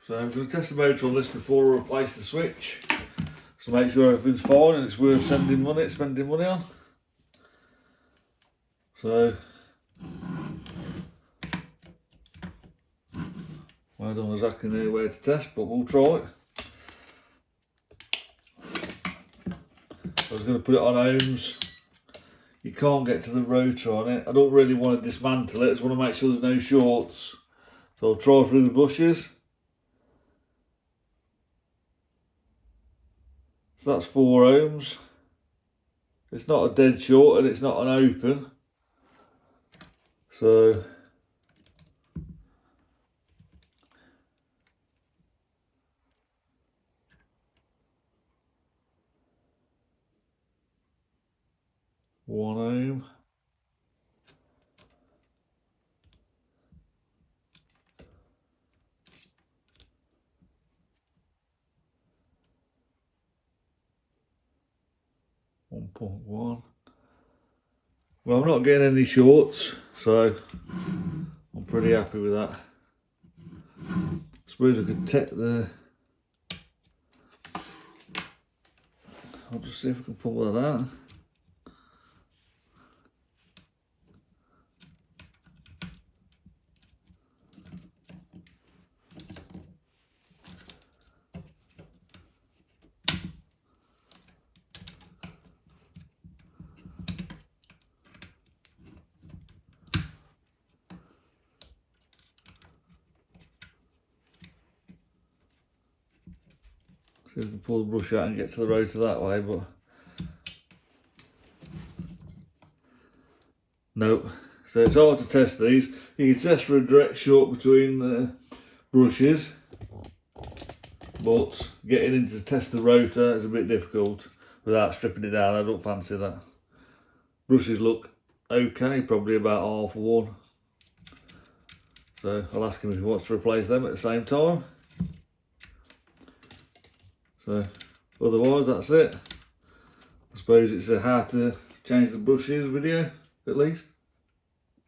So I'm going to test the motor on this before I replace the switch, to make sure everything's fine and it's worth spending money on. So I don't exactly know where to test, but we'll try it. I was going to put it on ohms. You can't get to the rotor on it. I don't really want to dismantle it, I just want to make sure there's no shorts. So I'll try through the bushes. So that's 4 ohms. It's not a dead short and it's not an open. So one ohm. .1. Well, I'm not getting any shorts, so I'm pretty happy with that. I suppose I could take I'll just see if I can pull that out. See if I can pull the brush out and get to the rotor that way, but no. So it's hard to test these. You can test for a direct short between the brushes, but getting in to test the rotor is a bit difficult without stripping it down. I don't fancy that. Brushes look okay, probably about half worn. So I'll ask him if he wants to replace them at the same time. So otherwise that's it. I suppose it's a how to change the brushes video at least.